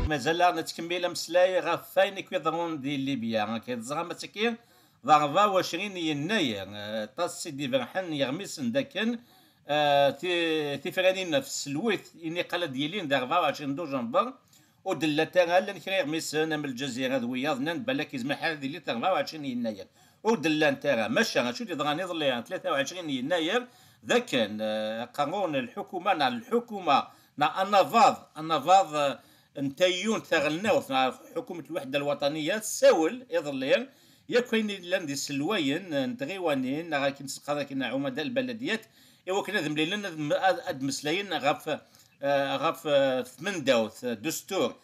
مازال نتكمل مسلاي غف فاين كيضرون دي ليبيا كيتزغى مساكين ضا 24 يناير طاس سيدي فرحان يغمس نداكن في فرانين في السلويث اني قال ديالين دا 24 دجنبر ودلتا لان كرا يغمس انا من الجزيره ذويا ظنان بالك يزمح هذه اللي 24 يناير ودلا نتا ماشا شو تيضغاني ظلي 23 يناير ذا كان قانون الحكومه الحكومه النفاض نتايون تغلناو في حكومه الوحده الوطنيه ساول يظلين يكوين لاندي سلوين نتغيوانين غاكي نسقى ذاك عمداء البلديات ايوا كنا ذمليلنا اد مسلاين غاف ثمن داوث دستور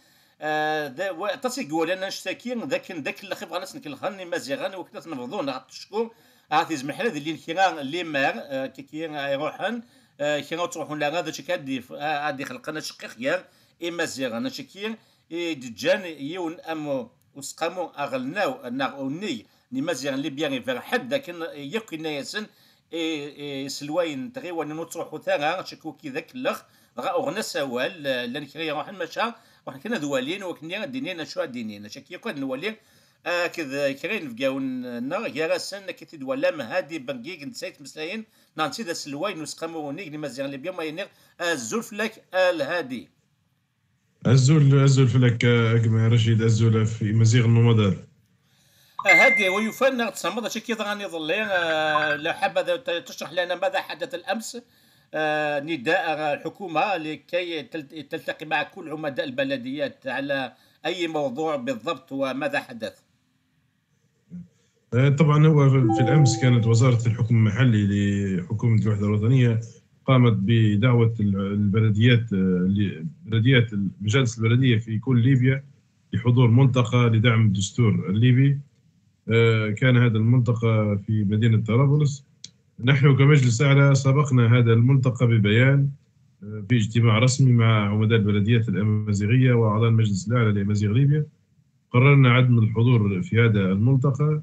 تصيق ولا نشتكي ذاك اللي خبغ ناس نكلخني مزيغان وكنا تنفضون تشكر عاطي زمحنا اللي كيرا اللي مار كي يروحن كيرا تروحون لا هذا شي عادي خلقنا شقيق غير اما زيغان شكير دجان يون امو وسقامو اغلناو ناغوني نمازيغان اللي بيان في حد لكن يكن ياسن سلواين تغيوان نطرحو ثاغا شكو كي ذاك الاخ غا سوال لان كري روح المشا وحنا كنا دوالين وكنا دينينا شو دينينا شكي كنا نولي كذا كرين فقاون النار يا راسن كي تدوالام هادي بنقيق نسيت مسلاين نانسي ذا سلواين وسقامو نيك نمازيغان اللي بيان ما ينير الزلف لك الهادي الزول فلك كما رشيد الزول في مزيغ النمضان هذه ويفنى تصمد شي كي غاني ظلين لا حابه تشرح لنا ماذا حدث الامس نداء الحكومه لكي تلتقي مع كل عمداء البلديات على اي موضوع بالضبط وماذا حدث. طبعا هو في الامس كانت وزاره الحكم المحلي لحكومه الوحده الوطنيه قامت بدعوه البلديات مجالس البلديه في كل ليبيا لحضور ملتقى لدعم الدستور الليبي. كان هذا الملتقى في مدينه طرابلس. نحن كمجلس اعلى سبقنا هذا الملتقى ببيان في اجتماع رسمي مع عمداء البلديات الامازيغيه واعضاء المجلس الاعلى لامازيغ ليبيا. قررنا عدم الحضور في هذا الملتقى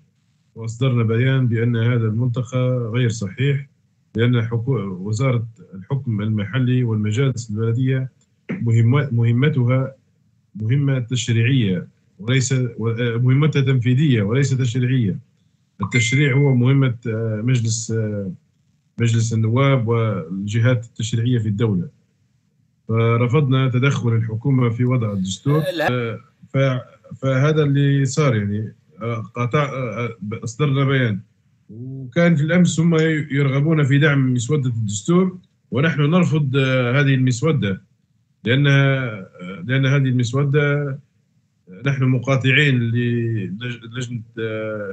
واصدرنا بيان بان هذا الملتقى غير صحيح، لأن وزارة الحكم المحلي والمجالس البلدية مهمتها مهمة تشريعية وليس مهمتها تنفيذية وليس تشريعية. التشريع هو مهمة مجلس النواب والجهات التشريعية في الدولة. فرفضنا تدخل الحكومة في وضع الدستور. فهذا اللي صار، يعني أصدرنا بيان. وكان في الأمس هم يرغبون في دعم مسودة الدستور ونحن نرفض هذه المسودة، لأن هذه المسودة نحن مقاطعين للجنة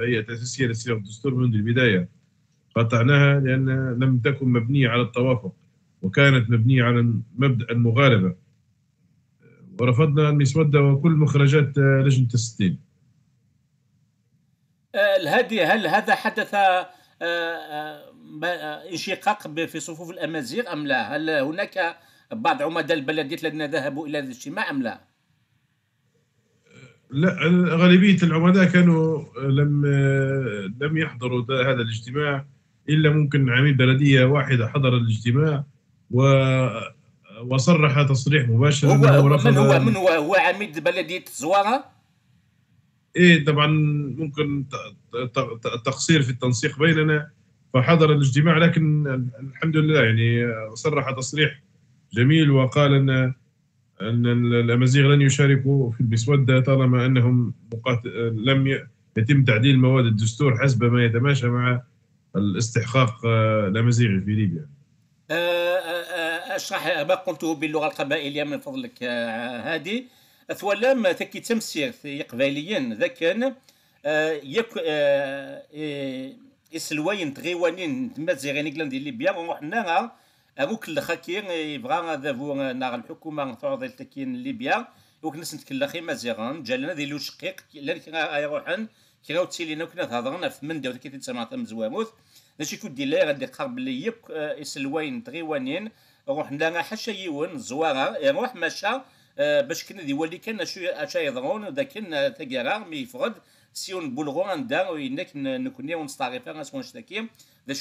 هيئة تأسيسية لصياغة الدستور منذ البداية. قاطعناها لأن لم تكن مبنية على التوافق وكانت مبنية على مبدأ المغالبة، ورفضنا المسودة وكل مخرجات لجنة الستين. هل هذا حدث انشقاق في صفوف الامازيغ ام لا؟ هل هناك بعض عمداء البلديات الذين ذهبوا الى هذا الاجتماع ام لا؟ لا، غالبيه العمداء كانوا لم يحضروا هذا الاجتماع، الا ممكن عميد بلديه واحد حضر الاجتماع وصرح تصريح مباشر انه رفض. من هو عميد بلديه الزواره؟ ايه طبعا ممكن تقصير في التنسيق بيننا، فحضر الاجتماع، لكن الحمد لله يعني صرح تصريح جميل وقال ان الامازيغ لن يشاركوا في المسوده طالما انهم لم يتم تعديل مواد الدستور حسب ما يتماشى مع الاستحقاق الامازيغي في ليبيا. اشرح ما قلته باللغه القبائليه من فضلك هادي. ثولام تكي تمسير قبائليا ذاك يسلوين تغيوانين تمازيغين كلان ديال ليبيا وحنا هذوك الخاكير يبغى ذابو ناغ الحكومه تعرض لتكين ليبيا وكناس نتكلخي مازيغان جالنا ذي لو شقيق لان يروحن كيراو تسيلينا وكنا تهضرنا في مندا كي تسمع تم زواموث داكشي كودي لا غادي قرب لي يك يسلوين تغيوانين روحنا حاشا يون زواره يروح مشى باش كنا ديولي كان شي يضرون ذاك تاكارا مي يفرض سيون بولغو عندها وينك نكوني ونستعرفها غاسون نشتكي ذا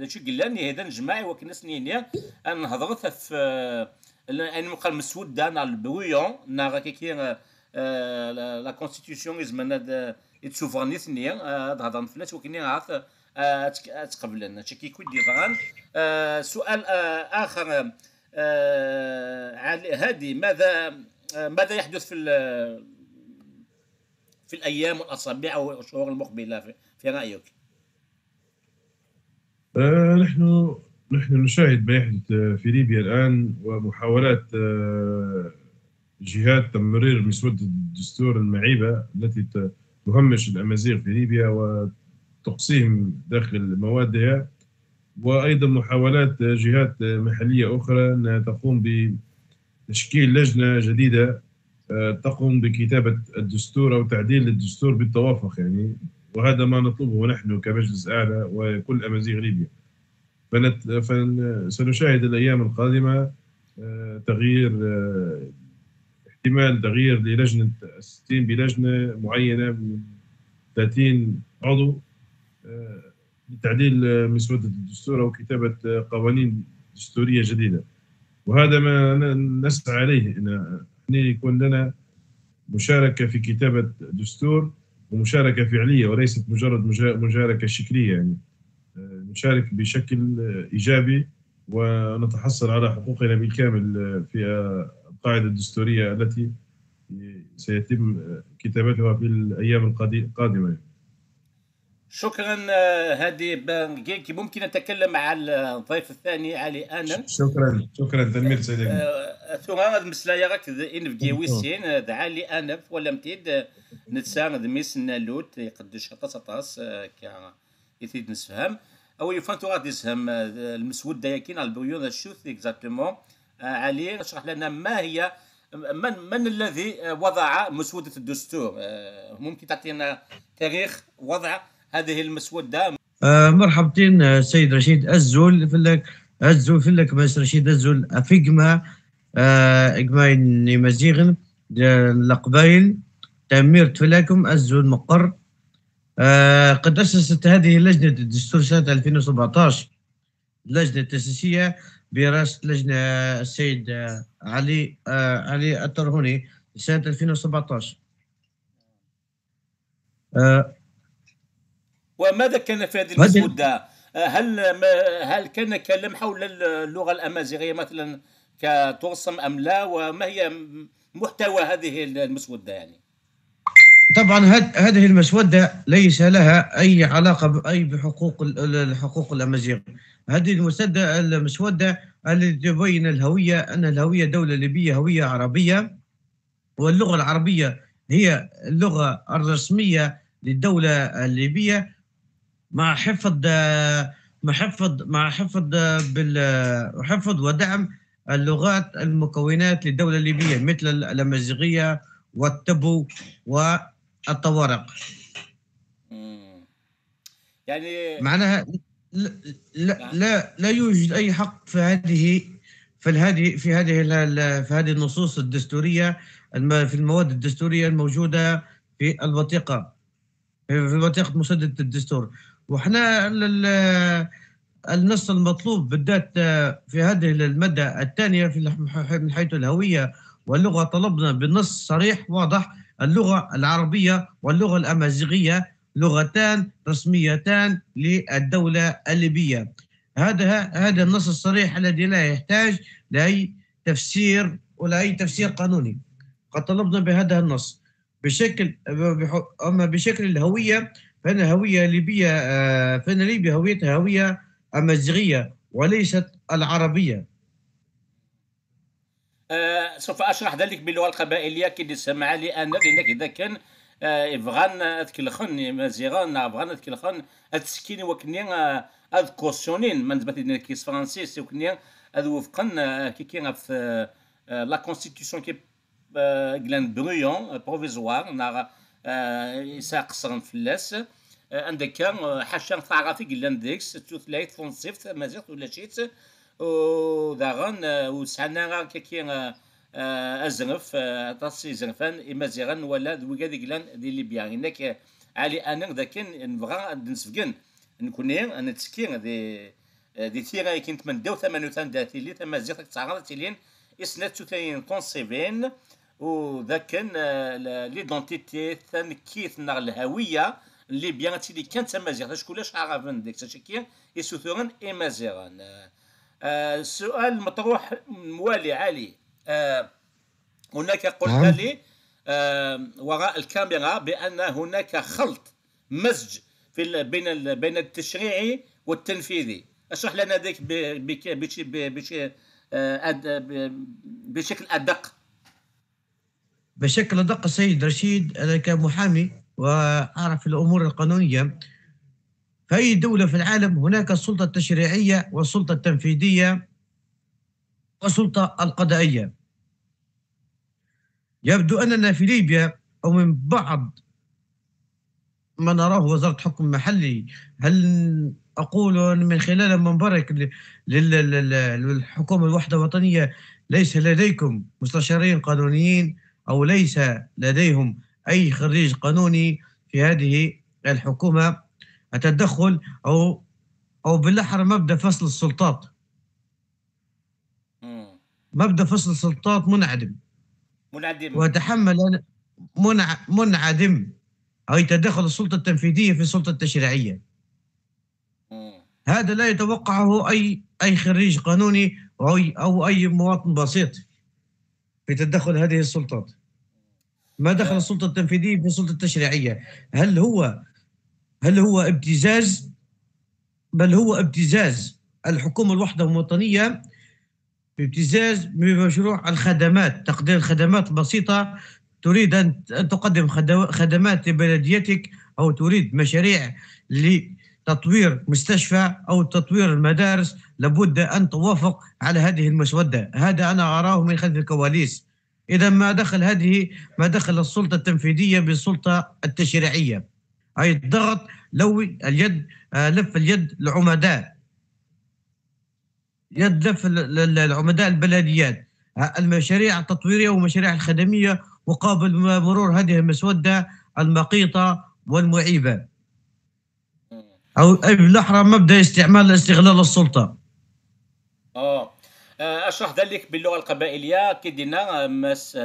شو قلاني هذا نجمع وكنا سنينيا نهضرت في يعني مقال مسوده نا البويون نا كي لا كونستيتيوشن يزمنا يتسوفرني ثنيا هضر فلات ولكن عارف تقبلن هادشي كي كويدي ضغان. سؤال اخر هادي ماذا يحدث في الايام والاسابيع او الشهور المقبله في رايك؟ نحن نشاهد ما يحدث في ليبيا الآن، ومحاولات جهات تمرير مسودة الدستور المعيبة التي تهمش الأمازيغ في ليبيا وتقصيهم داخل موادها، وأيضا محاولات جهات محلية أخرى أنها تقوم بتشكيل لجنة جديدة تقوم بكتابة الدستور أو تعديل الدستور بالتوافق يعني. وهذا ما نطلبه نحن كمجلس أعلى وكل أمازيغ ليبيا. فسنشاهد الأيام القادمة تغيير، احتمال تغيير للجنة 60 بلجنة معينة من 30 عضو لتعديل مسودة الدستور أو كتابة قوانين دستورية جديدة. وهذا ما نسعى إليه، أن يكون لنا مشاركة في كتابة دستور ومشاركة فعلية وليست مجرد مشاركة شكلية يعني. نشارك بشكل إيجابي ونتحصل على حقوقنا بالكامل في القاعدة الدستورية التي سيتم كتابتها في الأيام القادمة. شكرا. هذه كي ممكن نتكلم مع الضيف الثاني علي انا. شكرا تنمير سيدي. ثم هذا مسلايا راك ان في ويسين علي انا ولا متيد نتساعد ميسنا لوت يقدش طاس كا يفيد نسفهم او يفانتو غادي يسهم المسوده يكين على البريود الشوث اكزاكتومون. علي اشرح لنا ما هي من الذي وضع مسوده الدستور؟ ممكن تعطينا تاريخ وضع هذه المسوده؟ مرحبتين سيد رشيد الزول في لك باش رشيد الزول افيقما اقماي نمزيغن القبائل تأمير تفلاكم الزول مقر. قد أسست هذه لجنة الدستور سنة 2017 لجنة تأسيسية برئاسة لجنة السيد علي الترهوني سنة 2017. وماذا كان في هذه المسودة؟ هل كان كلام حول اللغة الأمازيغية مثلا كترسم أم لا؟ وما هي محتوى هذه المسودة يعني؟ طبعا هذه المسودة ليس لها أي علاقة بحقوق الأمازيغ. هذه المسودة التي تبين الهوية، أن الهوية دولة ليبية هوية عربية، واللغة العربية هي اللغة الرسمية للدولة الليبية مع حفظ ودعم اللغات المكونات للدولة الليبية مثل الأمازيغية والتبو والطوارق. يعني معناها لا يوجد أي حق في هذه النصوص الدستورية، في المواد الدستورية الموجودة في الوثيقة مسودة الدستور. وحنا النص المطلوب بالذات في هذه المادة الثانية من حيث الهوية واللغة طلبنا بنص صريح واضح: اللغة العربية واللغة الأمازيغية لغتان رسميتان للدولة الليبية. هذا النص الصريح الذي لا يحتاج لأي تفسير ولا أي تفسير قانوني. قد طلبنا بهذا النص أما بشكل الهوية فإن هوية ليبية، فإن ليبيا هويتها هوية أمازيغية وليست العربية. سوف أشرح ذلك باللغة القبائلية كي نسمع لي أنا، لأنك إذا كان بغان تكلخن مزيغان بغان تكلخن التسكين وكني كوسيونين من زبط كيس فرنسيس وكني وفقا كي في لا كونستيتيوشن كي جلان برويون بروفيزوار نا يساقصرن فلاس عندك حاشا ثعرفي جلان ديكس توثلايت فونسيفت مازيغ ولا شيت وداغن وسعنا كي ازرف تصي زرفان مازيغان ولا ذوي كذا جلان دي ليبيا هناك علي انا ذاك نبغى نسفقن نكوني نتسكين دي ثيرا كنت من دو 38 اللي مازيغ تعرضت لين إسنات ثاني تنصيبين وذاك ليدونتيتي تنكيث نغ الهوية اللي بيان تيلي كانت مازيغ شكولاش عارفين ديك تشكي يسوثورن مازيغان. السؤال مطروح موالي علي. هناك قلت لي وراء الكاميرا بأن هناك خلط مزج بين التشريعي والتنفيذي. اشرح لنا ذلك بشكل أدق. بشكل أدق السيد رشيد، أنا كمحامي وأعرف الأمور القانونية، في أي دولة في العالم هناك السلطة التشريعية والسلطة التنفيذية والسلطة القضائية. يبدو أننا في ليبيا أو من بعض ما نراه وزارة حكم محلي، هل أقول من خلال منبرك للحكومة الوحدة الوطنية، ليس لديكم مستشارين قانونيين أو ليس لديهم أي خريج قانوني في هذه الحكومة؟ التدخل أو بالأحرى مبدأ فصل السلطات. مبدأ فصل السلطات منعدم وتحمل منعدم، أي تدخل السلطة التنفيذية في السلطة التشريعية. هذا لا يتوقعه أي خريج قانوني أو أي مواطن بسيط في تدخل هذه السلطات. ما دخل السلطة التنفيذية في السلطة التشريعية؟ هل هو ابتزاز؟ بل هو ابتزاز الحكومة الوحدة الوطنية، ابتزاز بمشروع الخدمات، تقديم الخدمات البسيطة. تريد أن تقدم خدمات لبلديتك أو تريد مشاريع لتطوير مستشفى أو تطوير المدارس، لابد أن توافق على هذه المسودة. هذا أنا أراه من خلف الكواليس. إذا ما دخل السلطة التنفيذية بالسلطة التشريعية، أي الضغط، لف اليد العمداء، لف العمداء البلديات، المشاريع التطويرية والمشاريع الخدمية، مقابل مرور هذه المسودة المقيطة والمعيبة، أو بالأحرى مبدأ استغلال السلطة. اشرح ذلك باللغه القبائليه كي دينا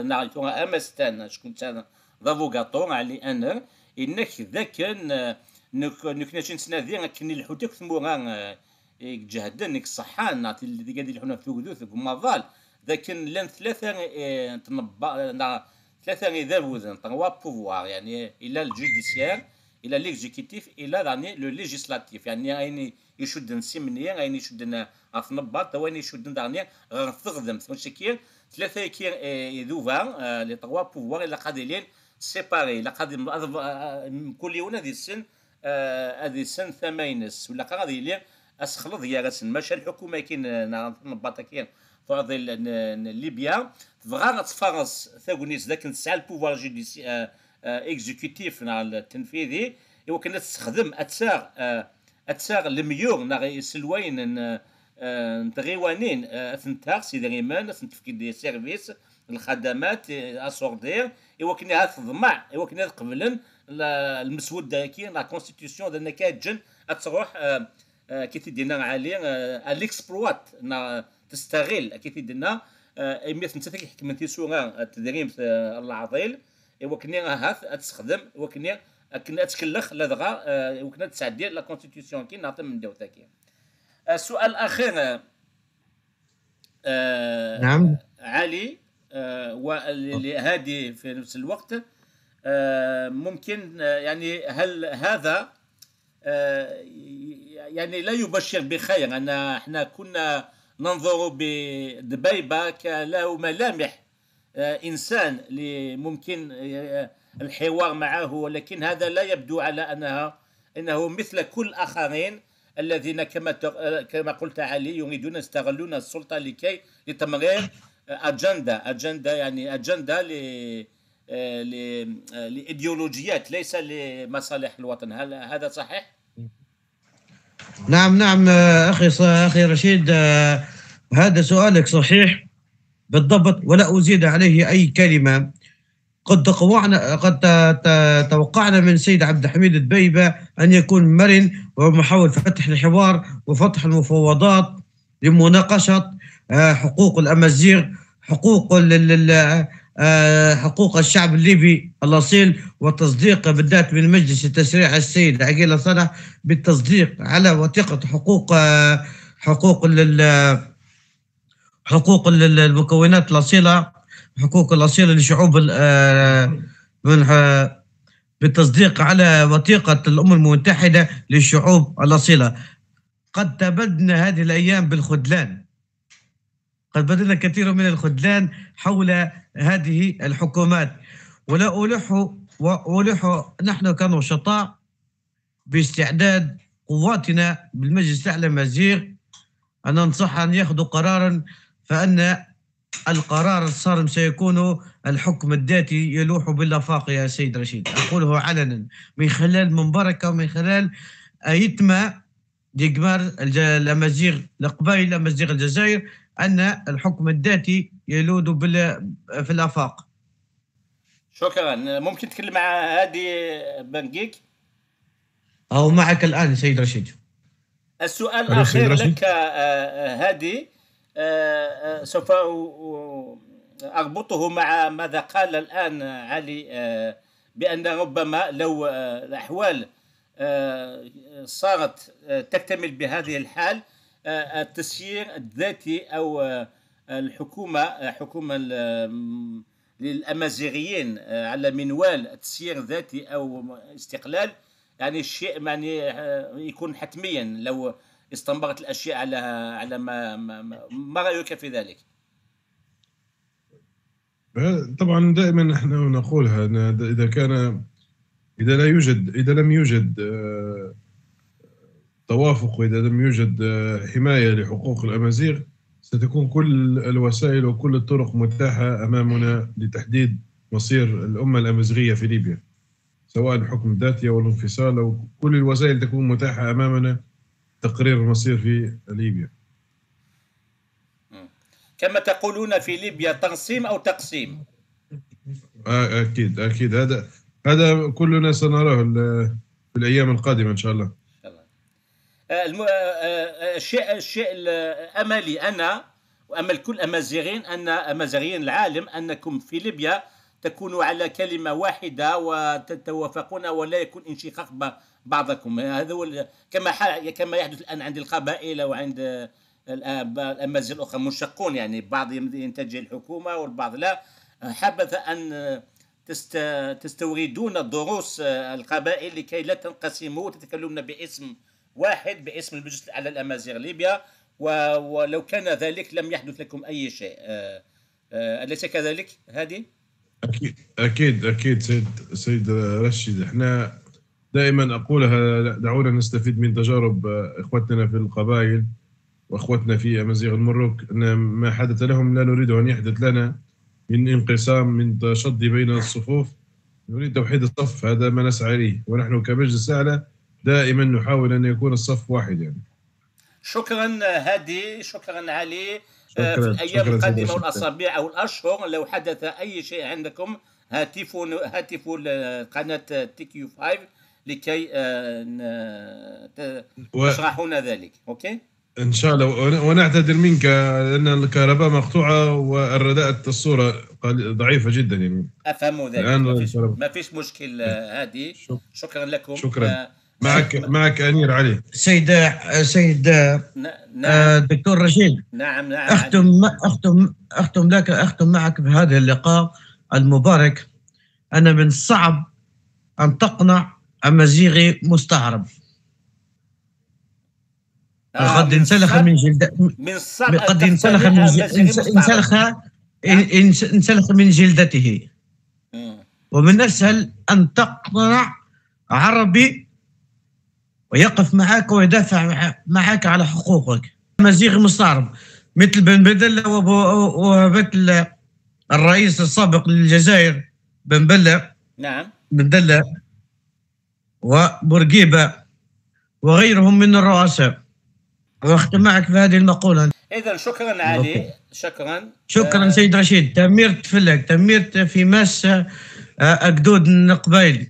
نعرفوها امستان شكون تاع ضافوغاتو على انا انك ذاك نكناش نسنادي كني الحوت كثموها جهدن الصحان نعطي اللي قاعد يلحونا في ذوث ومظال ذاك لان ثلاثه ذابوزن تروا بوفوار، يعني الى الجوديسيير الى ليكزيكتيف الى يعني لو ليجيسلاتيف، يعني يشد نسيمني يعني يشد اثنبط وين يشد داني غنخدم تمشي ثلاثه كي يذوفا لي تروا بوفوار الى قادرين سيباري الى قادر كل يوم هذه السن هذه السن ثمانينس ولا قاضي لي اسخلط يا راسن ماشي الحكومه كاين نباط كاين فاضل ليبيا تبغى تفرس ثاغونيس ذاك نسعى البوفوار جوديسي اكزيكوتيف ناع التنفيذي وكانت تستخدم اتساغ الميور ناع سلوين نتغيوانين ثنتاغ سيدي ريمان ثنتفكيد دي سيرفيس الخدمات اسوردير وكنا تضمع وكنا قبلا المسوده كي لا كونستيتيسيون دنا كاجن تروح كي تدينا عليه الاكسبلوات تستغل كي تدينا ايميت انت حكمتي سوغا التدريب العضيل وكنا تستخدم وكنا تكلخ لدغا وكنا تسعدي لا كونستيتيسيون كي نعطي من دوتا كي. السؤال الاخير نعم علي ولهذه في نفس الوقت ممكن يعني هل هذا يعني لا يبشر بخير؟ أن احنا كنا ننظر بدبيبة كله ملامح إنسان ممكن الحوار معه، ولكن هذا لا يبدو على أنه مثل كل الآخرين الذين كما قلت علي يريدون يستغلون السلطة لتمرير أجندة يعني أجندة لإيديولوجيات ليس لمصالح الوطن. هل هذا صحيح؟ نعم أخي رشيد، هذا سؤالك صحيح بالضبط ولا أزيد عليه أي كلمة. قد توقعنا من سيد عبد الحميد دبيبة أن يكون مرن ومحاول فتح الحوار وفتح المفاوضات لمناقشة حقوق الأمازيغ، حقوق حقوق الشعب الليبي الأصيل، وتصديق بالذات من مجلس التشريع السيد عقيل صالح بالتصديق على وثيقة حقوق حقوق المكونات الأصيلة، حقوق الأصيلة لشعوب من بالتصديق على وثيقة الأمم المتحدة للشعوب الأصيلة. قد تبدنا هذه الأيام بالخذلان، قد بدنا كثير من الخذلان حول هذه الحكومات، ولا ألح نحن كنشطاء باستعداد قواتنا بالمجلس الأعلى للأمازيغ أن ننصح أن يأخذوا قرارا، فأن القرار الصارم سيكون الحكم الذاتي يلوح بالآفاق يا سيد رشيد. أقوله علنا من خلال منبرك ومن خلال أيتما ديجمار الأمازيغ القبائل الأمازيغ الجزائر أن الحكم الذاتي يلوذ في الآفاق. شكرا. ممكن تكلم مع هادي بنجيك أو معك الآن سيد رشيد. السؤال الأخير لك هادي، سوف أربطه مع ماذا قال الآن علي، بأن ربما لو الأحوال صارت تكتمل بهذه الحال، التسيير الذاتي أو حكومة للأمازيغيين على منوال التسيير الذاتي أو استقلال، يعني الشيء يعني يكون حتميا لو استمرت الأشياء على ما رأيك في ذلك؟ طبعا دائما نحن نقولها إذا لم يوجد توافق، وإذا لم يوجد حماية لحقوق الأمازيغ، ستكون كل الوسائل وكل الطرق متاحة أمامنا لتحديد مصير الأمة الأمازيغية في ليبيا، سواء الحكم الذاتي أو الانفصال، أو كل الوسائل تكون متاحة أمامنا تقرير المصير في ليبيا. كما تقولون في ليبيا، تنصيم أو تقسيم. أكيد هذا كلنا سنراه في الأيام القادمة إن شاء الله. الشيء الأملي أنا وأمل كل أمازيغيين العالم أنكم في ليبيا تكونوا على كلمة واحدة وتتوافقون ولا يكون انشقاق بعضكم. هذا هو كما يحدث الآن عند القبائل وعند الأمازيغ الأخرى منشقون، يعني بعض ينتج الحكومة والبعض لا. حبذا أن تستوردون دروس القبائل لكي لا تنقسموا وتتكلمون باسم واحد، باسم المجلس على الأمازيغ ليبيا، ولو كان ذلك لم يحدث لكم أي شيء. أليس كذلك هادي؟ أكيد سيد رشيد، احنا دائما أقولها، دعونا نستفيد من تجارب إخوتنا في القبائل وأخوتنا في أمازيغ المروك، أن ما حدث لهم لا نريد أن يحدث لنا من انقسام، من تشظي بين الصفوف، نريد توحيد الصف، هذا ما نسعى إليه، ونحن كمجلس أعلى دائما نحاول أن يكون الصف واحد يعني. شكرا هادي، شكرا علي. في الأيام القادمة والأسابيع أو الأشهر لو حدث أي شيء عندكم هاتفوا لقناة TQ 5 لكي تشرحون ذلك. أوكي؟ إن شاء الله، ونعتذر منك لأن الكهرباء مقطوعة والرداءة الصورة ضعيفة جدا يعني. أفهم ذلك، ما فيش مشكل هادي. شكرا لكم. شكرا. معك أمير علي. سيد نعم. دكتور رشيد. نعم. أختم معك بهذا اللقاء المبارك. أنا من الصعب أن أمازيغي مستعرب قد انسلخ من قد انسلخ من جلدته، ومن الأسهل أن تقنع عربي ويقف معك ويدافع معك على حقوقك. أمازيغي مستعرب مثل بن بدلة ومثل الرئيس السابق للجزائر بن بلة. نعم. بن دلة وبورقيبة وغيرهم من الرؤساء. واختم معك بهذه المقولة. إذا شكرا علي. شكرا سيد رشيد. تمرت في ماس أقدود القبائل.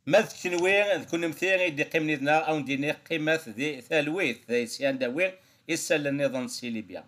ماذ تنوير كن مثيري دي قيمتنا أو دي قيمة ذي ثالويث ذي سيان داوير إسال النظام سي ليبيا.